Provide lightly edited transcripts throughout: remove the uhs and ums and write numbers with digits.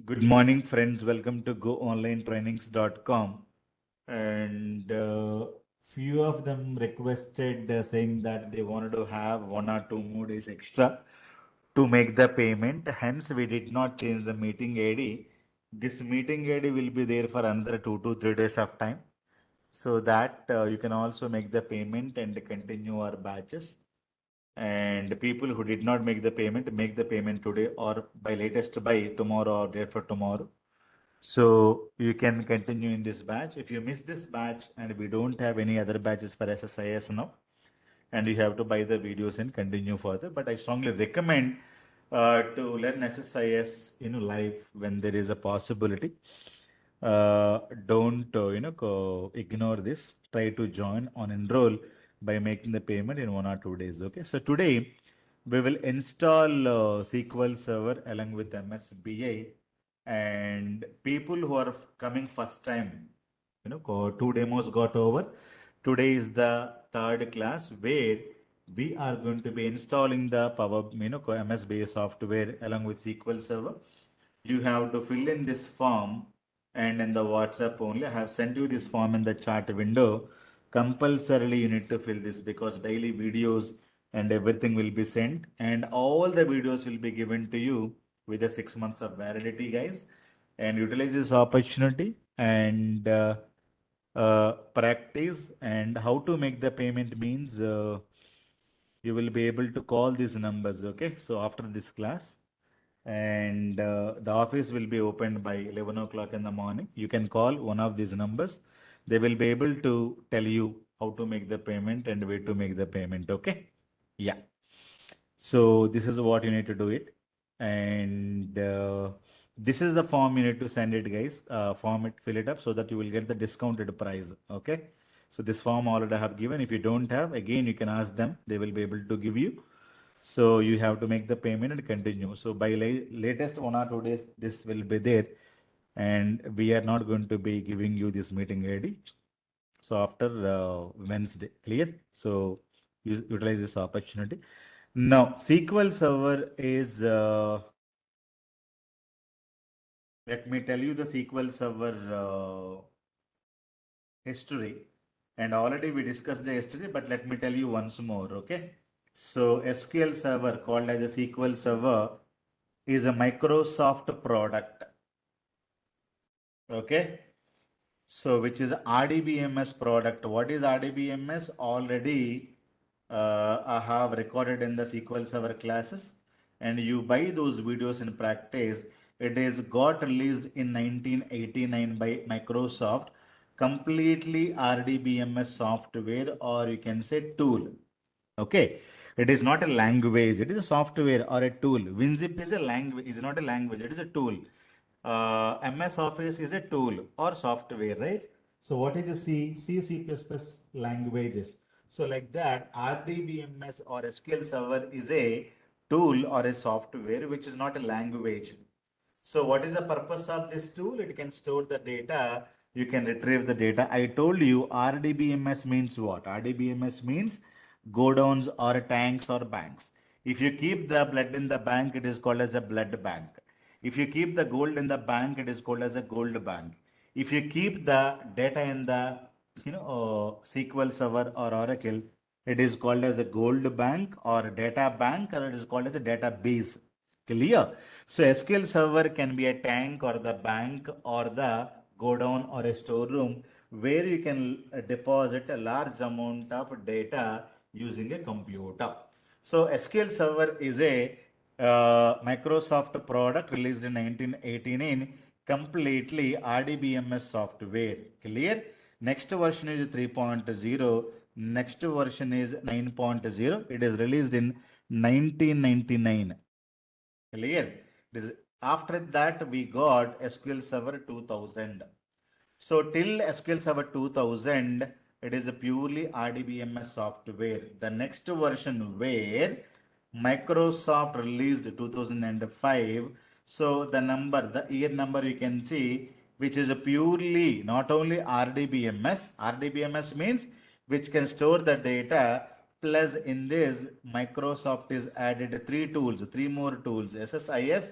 Good morning, friends. Welcome to GoOnlineTrainings.com. And few of them requested saying that they wanted to have 1 or 2 more days extra to make the payment. Hence, we did not change the meeting ID. This meeting ID will be there for another 2 to 3 days of time, so that you can also make the payment and continue our batches. And people who did not make the payment today or by latest by tomorrow or day for tomorrow, so you can continue in this batch. If you miss this batch and we don't have any other batches for SSIS now, and you have to buy the videos and continue further. But I strongly recommend to learn SSIS live when there is a possibility. Don't ignore this. Try to join on enroll by making the payment in 1 or 2 days. Okay. So today we will install SQL Server along with MSBI, and people who are coming first time, two demos got over. Today is the third class where we are going to be installing the MSBI software along with SQL Server. You have to fill in this form, and in the WhatsApp only. I have sent you this form in the chat window. Compulsorily you need to fill this because daily videos and everything will be sent, and all the videos will be given to you with the 6 months of validity, guys. And utilize this opportunity and practice. And how to make the payment means you will be able to call these numbers. Okay, so after this class, and the office will be opened by 11 o'clock in the morning. You can call one of these numbers. They will be able to tell you how to make the payment and where to make the payment. Okay, yeah. So this is what you need to do it. And this is the form you need to send it, guys. Form it, fill it up so that you will get the discounted price. Okay, so this form already I have given. If you don't have, again you can ask them, they will be able to give you. So you have to make the payment and continue. So by latest 1 or 2 days, this will be there, and we are not going to be giving you this meeting ID. So after Wednesday, clear? So utilize this opportunity. Now, SQL Server is, let me tell you the SQL Server history. And already we discussed the history, but let me tell you once more, okay? So SQL Server, called as a SQL Server, is a Microsoft product, okay? So which is RDBMS product. What is RDBMS? Already I have recorded in the SQL Server classes, and you buy those videos in practice. It is got released in 1989 by Microsoft, completely RDBMS software, or you can say tool. Okay, it is not a language, it is a software or a tool. WinZip is a language, is not a language, it is a tool. MS Office is a tool or software, right? So what is a C++ languages? So like that, RDBMS or SQL Server is a tool or a software which is not a language. So what is the purpose of this tool? It can store the data. You can retrieve the data. I told you RDBMS means what? RDBMS means go downs or tanks or banks. If you keep the blood in the bank, it is called as a blood bank. If you keep the gold in the bank, it is called as a gold bank. If you keep the data in the SQL Server or Oracle, it is called as a gold bank or data bank, or it is called as a database. Clear? So SQL Server can be a tank or the bank or the godown or a storeroom where you can deposit a large amount of data using a computer. So SQL Server is a Microsoft product released in 1989, completely RDBMS software. Clear? Next version is 3.0. Next version is 9.0. It is released in 1999. Clear? After that, we got SQL Server 2000. So till SQL Server 2000, it is a purely RDBMS software. The next version where Microsoft released 2005. So the year number you can see, which is a purely not only RDBMS. RDBMS means which can store the data. Plus in this, Microsoft is added three more tools: SSIS,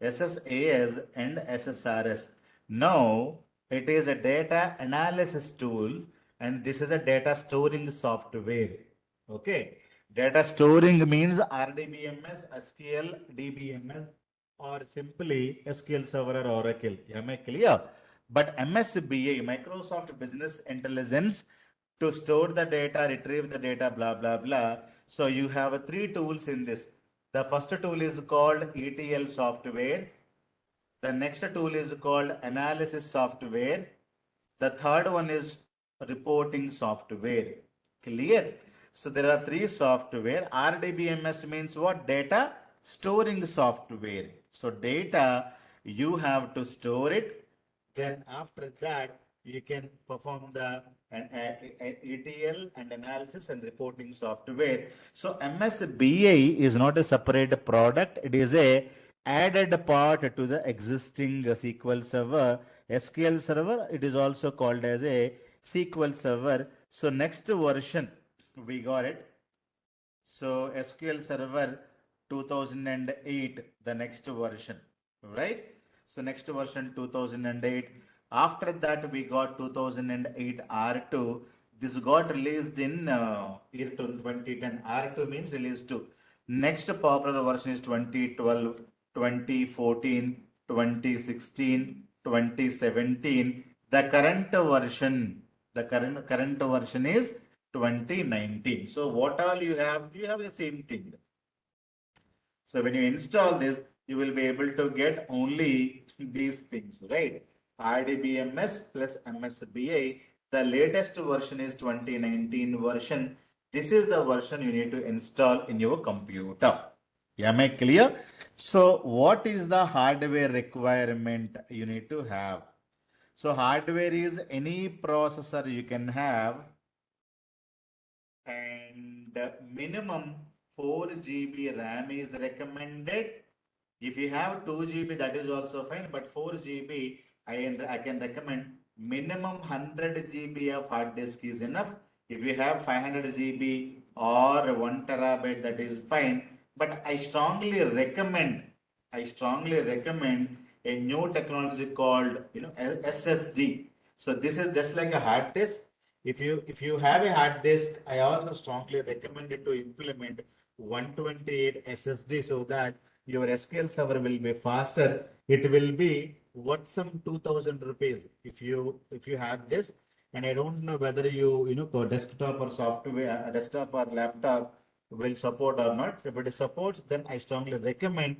SSAS and SSRS. Now it is a data analysis tool and this is a data storing software. Okay. Data storing means RDBMS, SQL, DBMS or simply SQL Server or Oracle. Am I clear? But MSBI, Microsoft Business Intelligence, to store the data, retrieve the data, blah, blah, blah. So you have three tools in this. The first tool is called ETL software. The next tool is called analysis software. The third one is reporting software. Clear? So there are three software. RDBMS means what? Data storing software. So data, you have to store it. Then after that, you can perform the ETL and analysis and reporting software. So MSBI is not a separate product. It is a added part to the existing SQL Server. SQL Server, it is also called as a SQL Server. So next version, we got it. So SQL Server 2008, the next version, right? So next version 2008. After that, we got 2008 R2. This got released in year 2010. R2 means release 2. Next popular version is 2012, 2014, 2016, 2017. The current version is 2019. So what all you have? You have the same thing. So when you install this, you will be able to get only these things, right? RDBMS plus MSBI. The latest version is 2019 version. This is the version you need to install in your computer. Am I clear? So what is the hardware requirement you need to have? So hardware is any processor you can have and minimum 4 GB RAM is recommended. If you have 2 GB, that is also fine, but 4 GB, I can recommend minimum 100 GB of hard disk is enough. If you have 500 GB or 1 terabyte, that is fine. But I strongly recommend a new technology called SSD. So this is just like a hard disk. If you have a hard disk, I also strongly recommend it to implement 128 SSD so that your SQL server will be faster. It will be worth some 2000 rupees if you have this. And I don't know whether go desktop or software, desktop or laptop will support or not. If it supports, then I strongly recommend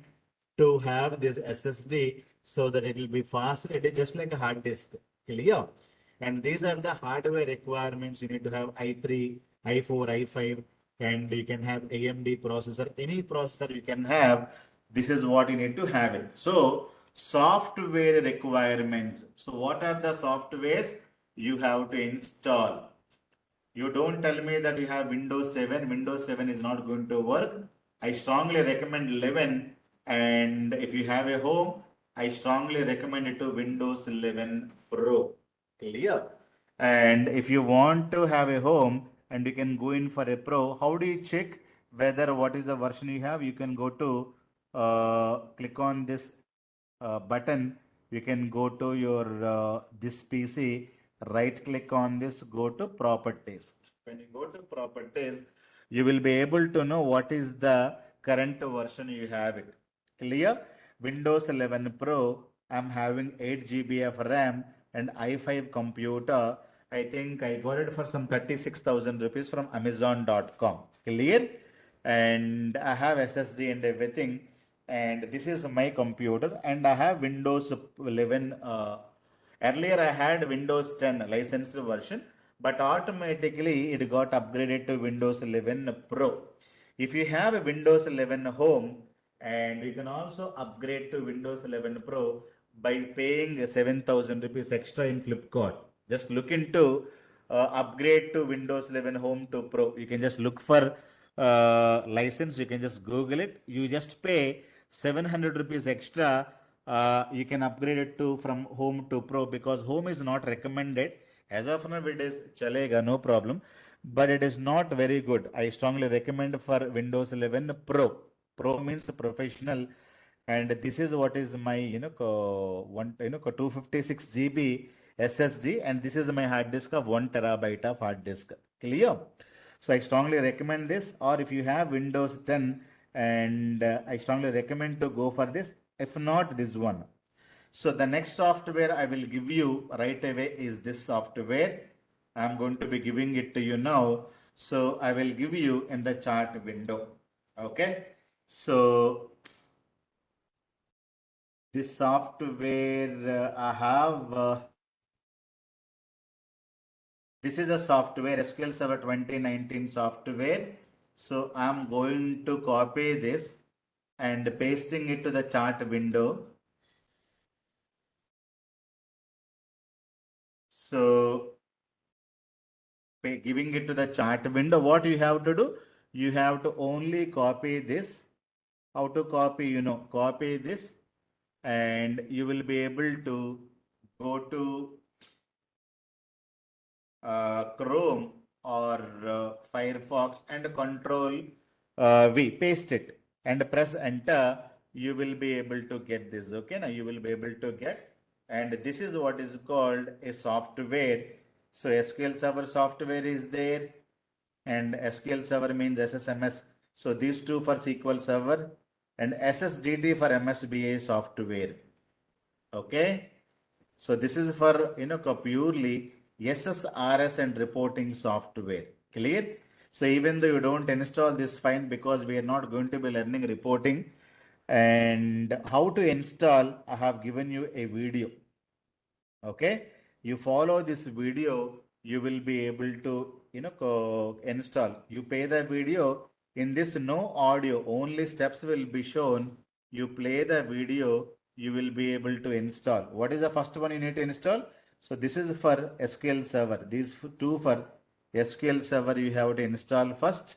to have this SSD so that it will be faster. It is just like a hard disk. Clear? And these are the hardware requirements. You need to have i3, i4, i5, and you can have AMD processor. Any processor you can have. This is what you need to have it. So software requirements. So what are the softwares you have to install? You don't tell me that you have Windows 7. Windows 7 is not going to work. I strongly recommend 11. And if you have a home, I strongly recommend it to Windows 11 Pro. Clear? And if you want to have a home and you can go in for a Pro, how do you check whether what is the version you have? You can go to click on this button. You can go to your this PC, right click on this, go to properties. When you go to properties, you will be able to know what is the current version you have it. Clear? Windows 11 Pro, I'm having 8 GB of RAM and i5 computer. I think I got it for some 36,000 rupees from Amazon.com. Clear? And I have SSD and everything. And this is my computer and I have Windows 11. Earlier I had Windows 10 licensed version, but automatically it got upgraded to Windows 11 Pro. If you have a Windows 11 Home, and you can also upgrade to Windows 11 Pro by paying 7,000 rupees extra in Flipkart. Just look into upgrade to Windows 11 Home to Pro. You can just look for license. You can just Google it. You just pay 700 rupees extra. You can upgrade it to from Home to Pro because Home is not recommended. As of now, it is chalega, no problem. But it is not very good. I strongly recommend for Windows 11 Pro. Pro means professional and this is what is my 256 GB SSD, and this is my hard disk of 1 terabyte of hard disk. Clear? So I strongly recommend this, or if you have Windows 10, and I strongly recommend to go for this. If not, this one. So the next software I will give you right away is this software. I'm going to be giving it to you now. So I will give you in the chart window. Okay. So this software I have, this is a software SQL Server 2019 software. So I'm going to copy this and pasting it to the chart window. So giving it to the chart window, what you have to do, you have to only copy this. How to copy? Copy this, and you will be able to go to Chrome or Firefox and Control V, paste it and press enter. You will be able to get this. Okay, now you will be able to get, and this is what is called a software. So SQL Server software is there, and SQL Server means SSMS. So these two for SQL Server, and SSDT for MSBI software. Okay. So this is for purely SSRS and reporting software. Clear? So even though you don't install this, fine, because we are not going to be learning reporting. And how to install, I have given you a video. Okay, you follow this video, you will be able to install. You pay the video. In this, no audio, only steps will be shown. You play the video, you will be able to install. What is the first one you need to install? So this is for SQL Server. These two for SQL Server you have to install first.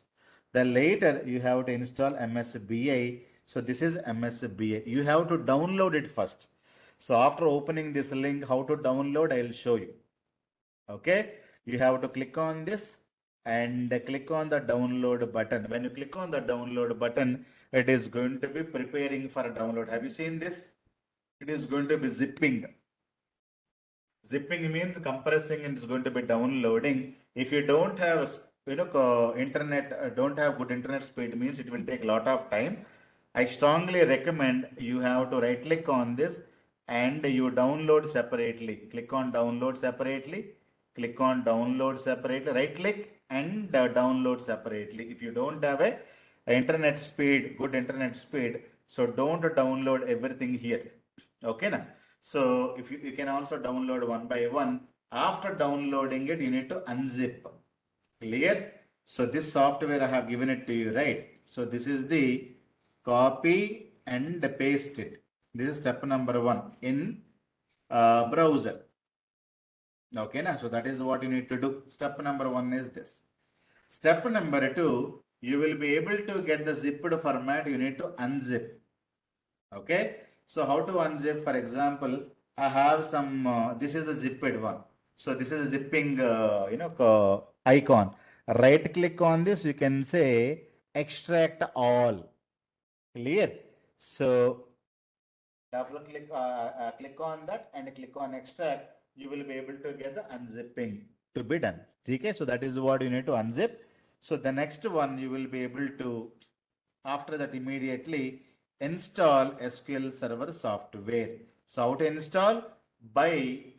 Then later you have to install MSBI. So this is MSBI. You have to download it first. So after opening this link, how to download, I will show you. Okay, you have to click on this and click on the download button. When you click on the download button, it is going to be preparing for a download. Have you seen this? It is going to be zipping. Zipping means compressing, and it's going to be downloading. If you don't have internet, don't have good internet speed, means it will take a lot of time. I strongly recommend you have to right click on this and you download separately. Click on download separately. Click on download separately. Right click and download separately. If you don't have a internet speed, good internet speed, so don't download everything here. Okay, na? So if you can also download one by one. After downloading it, you need to unzip. Clear? So this software I have given it to you, right? So this is the copy and paste it. This is step number one in browser. Okay, na? So that is what you need to do. Step number one is this. Step number two, you will be able to get the zipped format. You need to unzip. Okay. So how to unzip? For example, I have some. This is the zipped one. So this is a zipping, icon. Right click on this. You can say extract all. Clear? So after click on that and click on extract, you will be able to get the unzipping to be done. Okay, so that is what you need to unzip. So the next one you will be able to, after that, immediately install SQL Server software. So how to install? By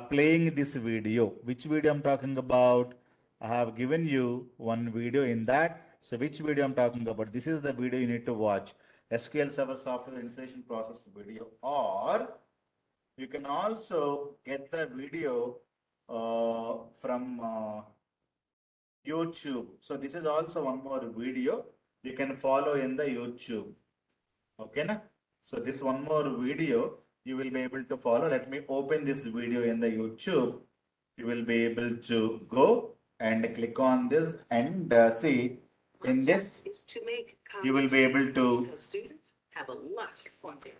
playing this video. Which video I'm talking about? I have given you one video in that. So which video I'm talking about? This is the video you need to watch. SQL Server software installation process video. Or you can also get the video from YouTube. So this is also one more video you can follow in the YouTube. Okay, na? So this one more video you will be able to follow. Let me open this video in the YouTube. You will be able to go and click on this and see in this. You will be able to. Students have a lot of fun there.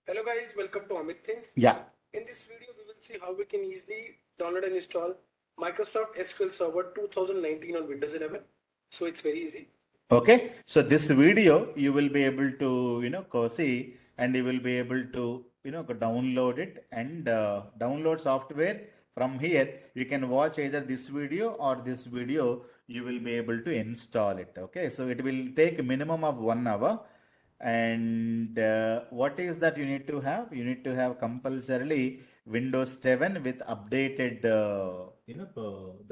Hello guys, welcome to Amit Things. Yeah. In this video, we will see how we can easily download and install Microsoft SQL Server 2019 on Windows 11. So it's very easy. Okay, so this video you will be able to see, and you will be able to download it and download software from here. You can watch either this video or this video. You will be able to install it. Okay, so it will take a minimum of 1 hour. And what is that you need to have? You need to have compulsorily Windows 7 with updated the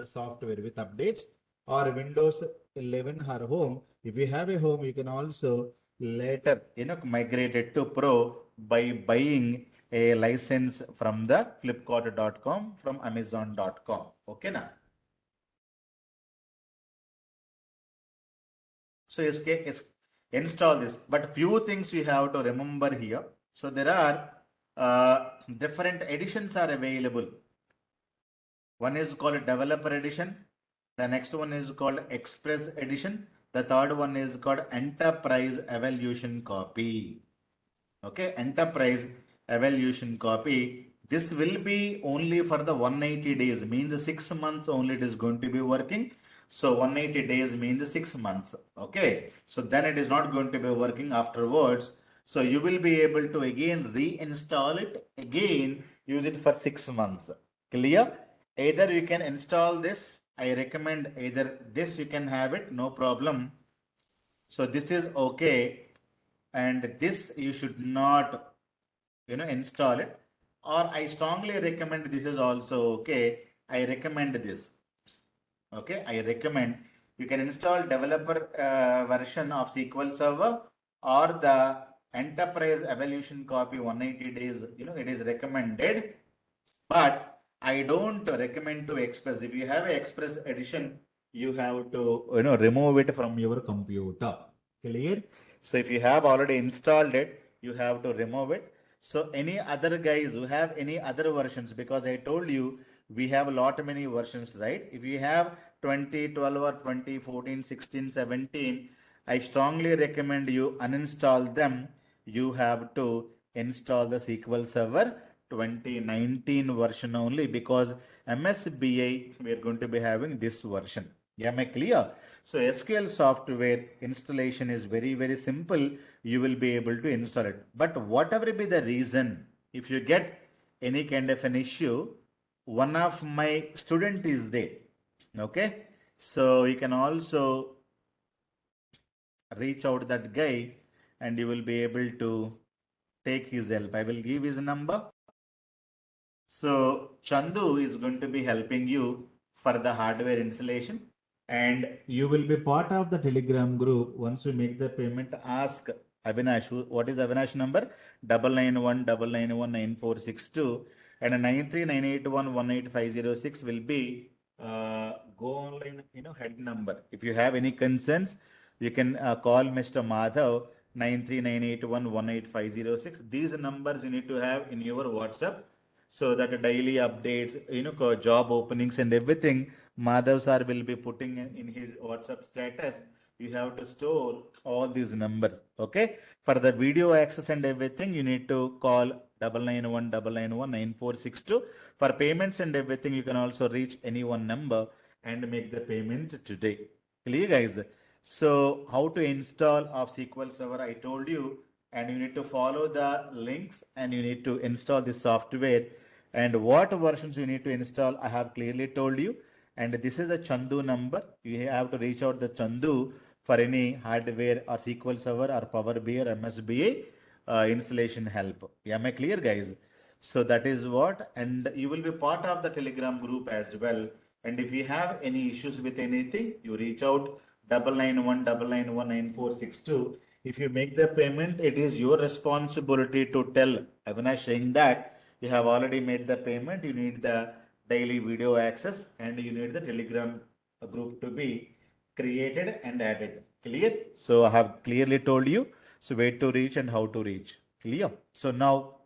software with updates, or Windows 11 or home. If you have a home, you can also later migrate it to Pro by buying a license from the flipkart.com, from amazon.com. Okay now. So install this, but few things you have to remember here. So there are different editions are available. One is called Developer Edition. The next one is called Express Edition. The third one is called Enterprise Evolution Copy. Okay, Enterprise Evolution Copy. This will be only for the 180 days, means 6 months only it is going to be working. So 180 days means 6 months. Okay, so then it is not going to be working afterwards. So you will be able to again reinstall it, again use it for 6 months. Clear? Either you can install this. I recommend either this you can have it, no problem. So this is okay, and this you should not install it. Or I strongly recommend this is also okay. I recommend this. Okay, I recommend you can install developer version of SQL Server or the Enterprise Evolution Copy 180 days. It is recommended, but I don't recommend to Express. If you have an Express edition, you have to remove it from your computer. Clear? So if you have already installed it, you have to remove it. So any other guys who have any other versions, because I told you we have a lot many versions, right? If you have 2012 or 2014, 16, 17, I strongly recommend you uninstall them. You have to install the SQL Server 2019 version only, because MSBI we are going to be having this version. Am I clear? So SQL software installation is very simple. You will be able to install it. But whatever be the reason, if you get any kind of an issue, one of my student is there. Okay, so you can also reach out that guy, and you will be able to take his help. I will give his number. So Chandu is going to be helping you for the hardware installation, and you will be part of the Telegram group. Once you make the payment, ask Avinash. What is Avinash number? 9919919462, and 9398118506 will be go online head number. If you have any concerns, you can call Mr. Madhav 9398118506. These numbers you need to have in your WhatsApp, so that daily updates, job openings and everything, Madhav sir will be putting in his WhatsApp status. You have to store all these numbers. Okay. For the video access and everything, you need to call 9919919462. For payments and everything, you can also reach any one number and make the payment today. Clear, guys? So how to install of SQL Server, I told you, and you need to follow the links and you need to install the software. And what versions you need to install, I have clearly told you. And this is the Chandu number. You have to reach out the Chandu for any hardware or SQL Server or Power BI or MSBI installation help. Am I clear, guys? So that is what, and you will be part of the Telegram group as well. And if you have any issues with anything, you reach out 9919919462. If you make the payment, it is your responsibility to tell Avinash saying that you have already made the payment. You need the daily video access and you need the Telegram group to be created and added. Clear? So I have clearly told you. So where to reach and how to reach. Clear? So now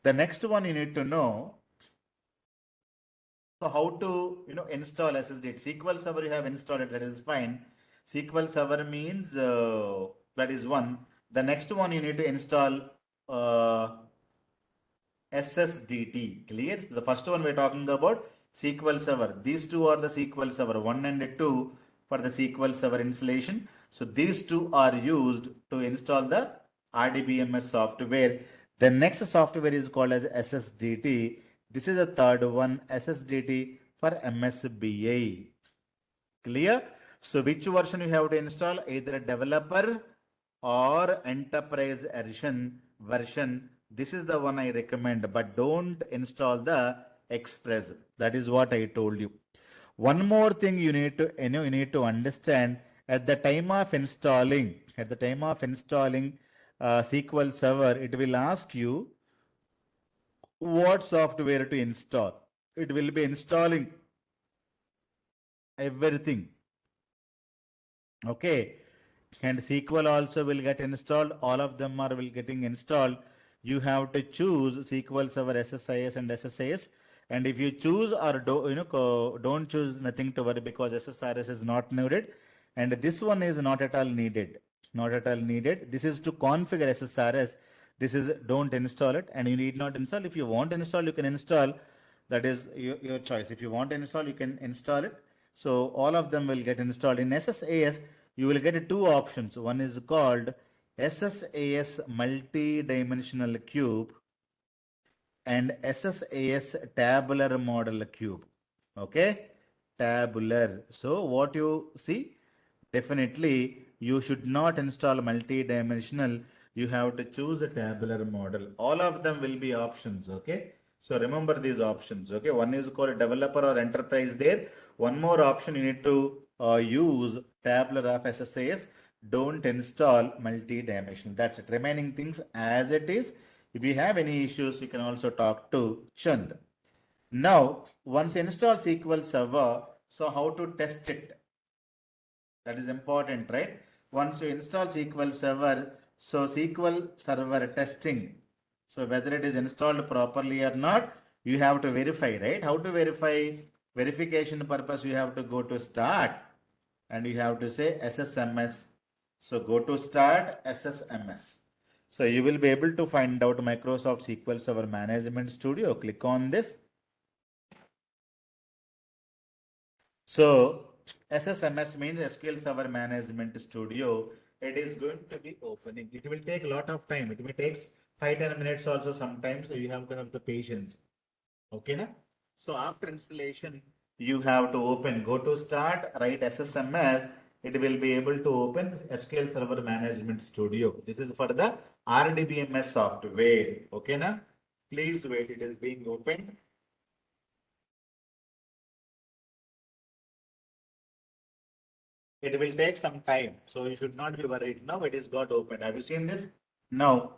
the next one you need to know. So how to install SSD? SQL Server you have installed it, that is fine. SQL Server means that is one. The next one you need to install SSDT. Clear? The first one we're talking about SQL Server. These two are the SQL Server 1 and 2. for the SQL Server installation. So these two are used to install the RDBMS software. The next software is called as SSDT. This is the third one, SSDT for MSBI. Clear? So which version you have to install? Either a developer or enterprise version. This is the one I recommend, but don't install the Express. That is what I told you. One more thing you need to you need to understand at the time of installing SQL Server, it will ask you what software to install. It will be installing everything. Okay, and SQL also will get installed. All of them are will getting installed. You have to choose SQL Server SSIS and SSIS. And if you choose or don't choose, nothing to worry, because SSRS is not needed, and this one is not at all needed. Not at all needed. This is to configure SSRS. This is don't install it, and you need not install. If you want to install, you can install. That is your choice. If you want to install, you can install it. So all of them will get installed. In SSAS, you will get two options. One is called SSAS multi-dimensional cube and SSAS tabular model cube. Okay, tabular. So what you see, definitely you should not install multi-dimensional. You have to choose a tabular model. All of them will be options. Okay, so remember these options. Okay, one is called developer or enterprise there. One more option, you need to use tabular of SSAS. Don't install multi-dimensional. That's it. Remaining things as it is. If you have any issues, you can also talk to Chand. Now, once install SQL Server, so how to test it? That is important, right? Once you install SQL Server, so SQL Server testing, so whether it is installed properly or not, you have to verify, right? How to verify? Verification purpose, you have to go to start and you have to say SSMS. So go to start SSMS. So you will be able to find out Microsoft SQL Server Management Studio. Click on this. So SSMS means SQL Server Management Studio. It is going to be opening. It will take a lot of time. It may take 5-10 minutes also sometimes. So you have to have the patience. Okay, na? So after installation, you have to open. Go to start, write SSMS. It will be able to open SQL Server Management Studio. This is for the RDBMS software. Okay, na? Please wait. It is being opened. It will take some time, so you should not be worried. Now it is got opened. Have you seen this? Now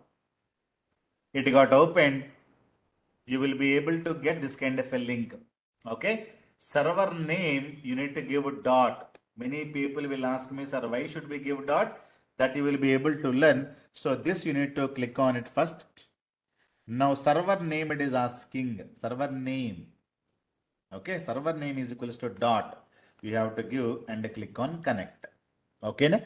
it got opened. You will be able to get this kind of a link. Okay. Server name, you need to give a dot. Many people will ask me, sir, why should we give dot? That you will be able to learn. So this you need to click on it first. Now server name, it is asking server name. Okay, server name is equals to dot. You have to give and click on connect. Okay, na?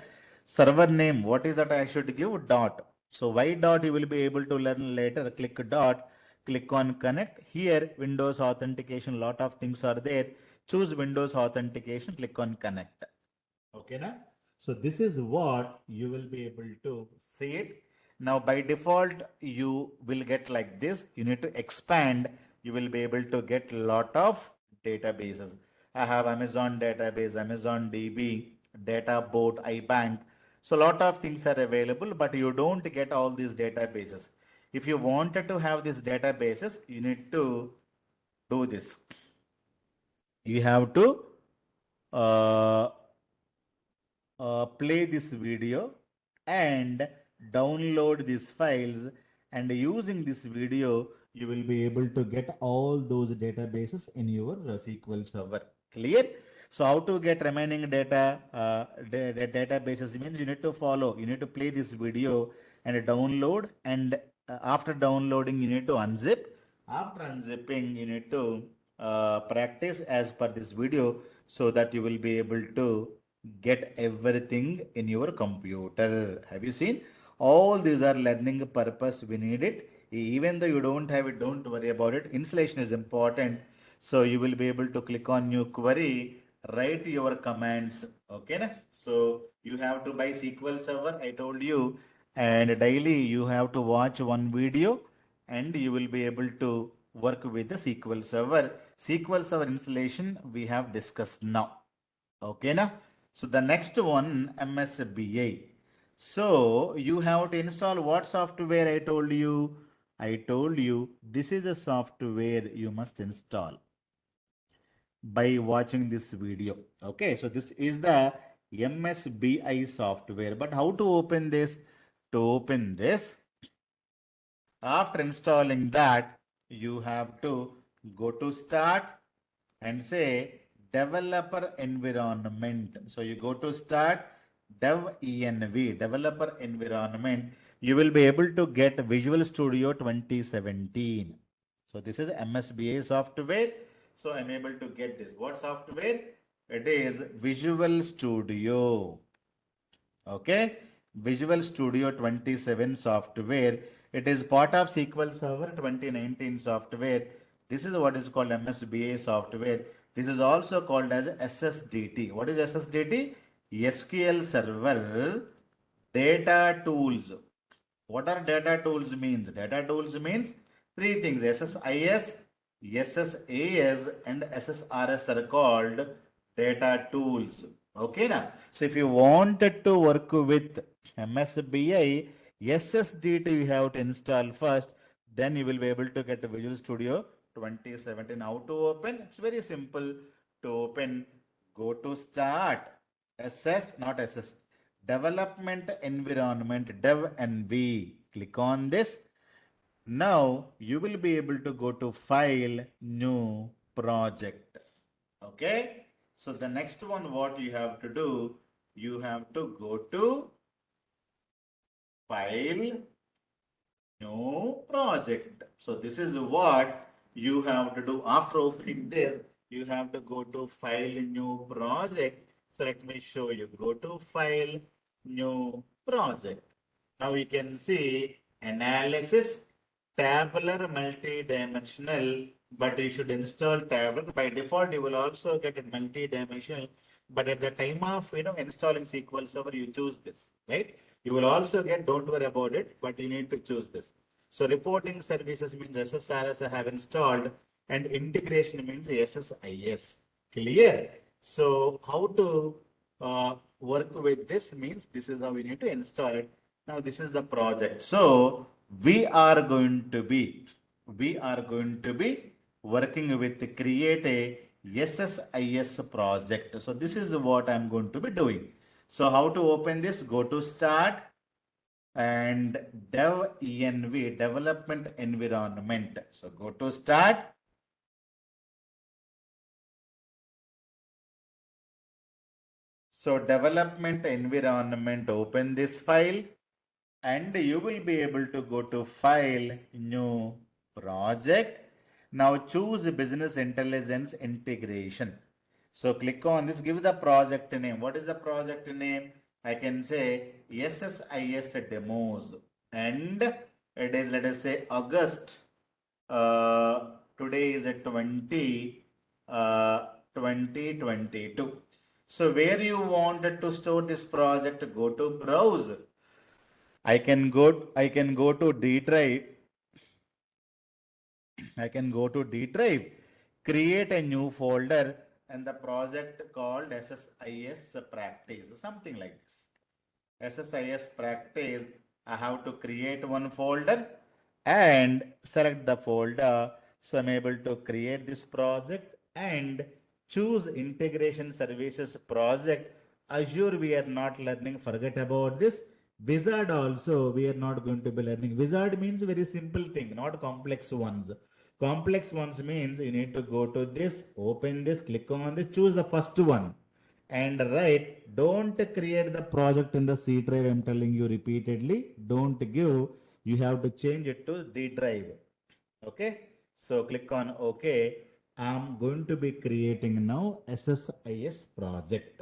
Server name, what is that I should give? Dot. So why dot you will be able to learn later. Click dot, click on connect. Here Windows authentication, lot of things are there. Choose Windows authentication, click on connect. Okay, na? So this is what you will be able to see it. Now by default, you will get like this. You need to expand. You will be able to get lot of databases. I have Amazon database, Amazon DB, Databot, iBank. So lot of things are available, but you don't get all these databases. If you wanted to have these databases, you need to do this. You have to uh, play this video and download these files, and using this video you will be able to get all those databases in your SQL Server. Clear? So how to get remaining data databases means you need to follow, you need to play this video and download, and after downloading you need to unzip. After unzipping you need to practice as per this video, so that you will be able to get everything in your computer. Have you seen? All these are learning purpose. We need it. Even though you don't have it, don't worry about it. Installation is important. So you will be able to click on new query, write your commands. Okay, na? So you have to buy SQL Server, I told you, and daily you have to watch one video and you will be able to work with the SQL Server. SQL Server installation we have discussed now. Okay, na? So the next one, MSBI. So you have to install what software I told you? I told you this is a software you must install by watching this video. Okay, so this is the MSBI software. But how to open this? To open this, after installing that, you have to go to start and say developer environment. So you go to start dev env, developer environment. You will be able to get Visual Studio 2017. So this is MSBA software. So I'm able to get this. What software? It is Visual Studio. Okay, Visual Studio 27 software. It is part of SQL Server 2019 software. This is what is called MSBA software. This is also called as SSDT. What is SSDT? SQL Server Data Tools. What are data tools means? Data tools means three things: SSIS, SSAS, and SSRS are called data tools. Okay, now. So if you wanted to work with MSBI, SSDT you have to install first. Then you will be able to get Visual Studio 2017. How to open? It's very simple to open. Go to Start. SS, not SS. Development Environment, Dev NV. Click on this. Now you will be able to go to File, New Project. Okay. So the next one, what you have to do, you have to go to File, New Project. So this is what you have to do. After opening this, you have to go to File, New Project. So let me show you. Go to File, New Project. Now you can see Analysis, Tabular, Multi-dimensional, but you should install Tabular. By default, you will also get a multi-dimensional, but at the time of installing SQL Server, you choose this, right? You will also get, don't worry about it, but you need to choose this. So reporting services means SSRS I have installed, and integration means SSIS. Clear? So how to work with this means this is how we need to install it. Now this is the project. So we are going to be working with create a SSIS project. So this is what I'm going to be doing. So how to open this? Go to start and dev env, development environment. So go to start. So development environment, open this file and you will be able to go to file, new project. Now choose business intelligence integration. So click on this, give the project name. What is the project name? I can say SSIS demos and it is, let us say, August. Today is 2022. So where you wanted to store this project, go to browse. I can go to D drive. I can go to D drive, create a new folder and the project called SSIS practice, something like this. SSIS practice, I have to create one folder and select the folder. So I'm able to create this project and choose integration services project. Azure we are not learning, forget about this. Wizard also we are not going to be learning. Wizard means very simple thing, not complex ones. Complex ones means you need to go to this, open this, click on this, choose the first one and write. Don't create the project in the C drive. I'm telling you repeatedly. Don't give. You have to change it to D drive. Okay. So click on OK. I'm going to be creating now SSIS project.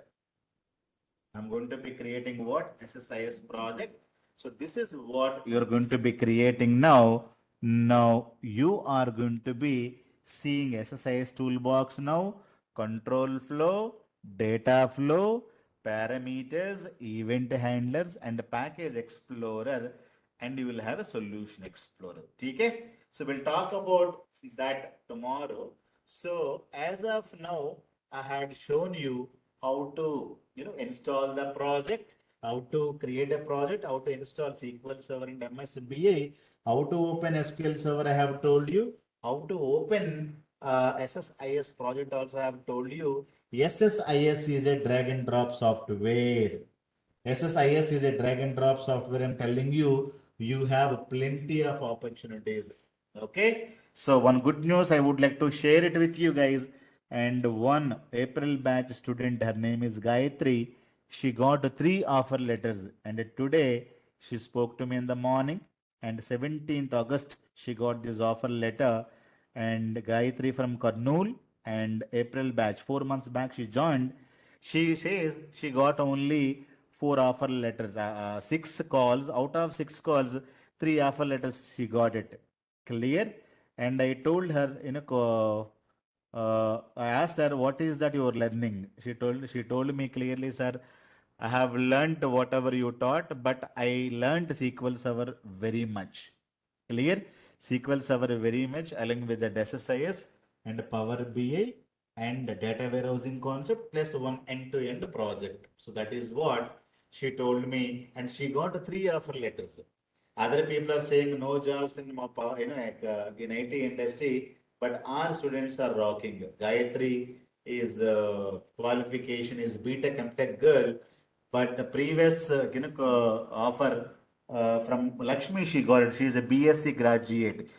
I'm going to be creating what? SSIS project. So this is what you're going to be creating now. Now you are going to be seeing SSIS toolbox now, control flow, data flow, parameters, event handlers, and package explorer, and you will have a solution explorer. Okay? So we'll talk about that tomorrow. So as of now, I had shown you how to install the project, how to create a project, how to install SQL Server in MSBI, how to open SQL Server. I have told you how to open SSIS project. Also, I have told you SSIS is a drag and drop software. SSIS is a drag and drop software. I'm telling you, you have plenty of opportunities. Okay. So one good news I would like to share it with you guys. And one April batch student, her name is Gayatri. She got three offer letters, and today she spoke to me in the morning. And 17th August she got this offer letter. And Gayatri from Kurnool and April batch 4 months back she joined. She says she got only four offer letters, six calls. Out of six calls, three offer letters she got it. Clear? And I told her, I asked her, what is that you are learning? She told me clearly, sir, I have learnt whatever you taught, but I learnt SQL Server very much. Clear? SQL Server very much along with the SSIS and Power BI and data warehousing concept plus one end-to-end project. So that is what she told me, and she got three offer letters. Other people are saying no jobs in in IT industry, but our students are rocking. Gayatri is qualification is BTech MTech girl, but the previous offer from Lakshmi she got it. She is a BSc graduate.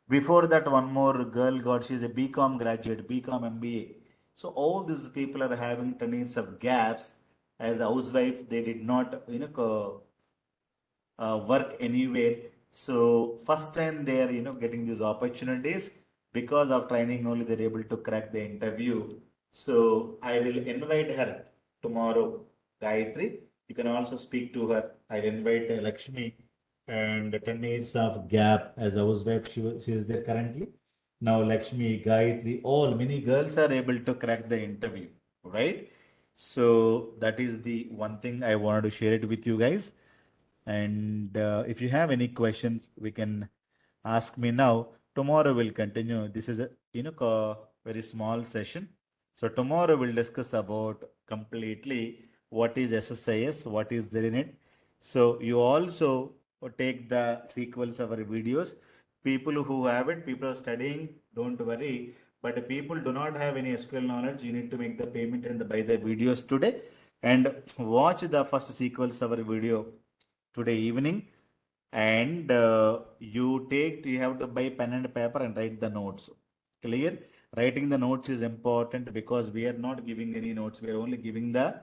Before that, one more girl got. She is a BCom graduate, BCom MBA. So all these people are having tons of gaps. As a housewife, they did not work anywhere. So first time they are getting these opportunities because of training only they're able to crack the interview. So I will invite her tomorrow, Gayatri. You can also speak to her. I'll invite Lakshmi and 10 years of gap as a housewife. She is there currently. Now Lakshmi, Gayatri, all many girls are able to crack the interview, right? So that is the one thing I wanted to share it with you guys. And if you have any questions, we can ask me now. Tomorrow we'll continue. This is a very small session. So tomorrow we'll discuss about completely what is SSIS, what is there in it. So you also take the sequels of our videos. People who have it, people are studying, don't worry. But people do not have any SQL knowledge, you need to make the payment and buy the videos today. And watch the first sequels of our video today evening, and you have to buy pen and paper and write the notes. Clear? Writing the notes is important because we are not giving any notes, we are only giving the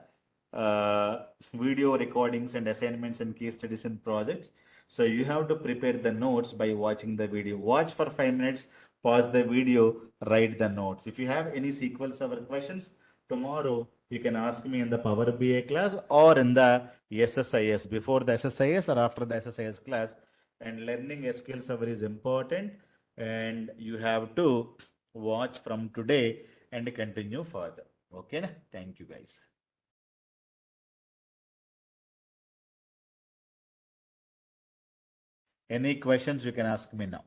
video recordings and assignments and case studies and projects. So you have to prepare the notes by watching the video. Watch for 5 minutes, pause the video, write the notes. If you have any SQL Server questions, tomorrow you can ask me in the Power BI class or in the SSIS, before the SSIS or after the SSIS class. And learning SQL Server is important, and you have to watch from today and continue further. Okay, na? Thank you guys. Any questions you can ask me now.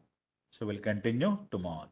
So we'll continue tomorrow.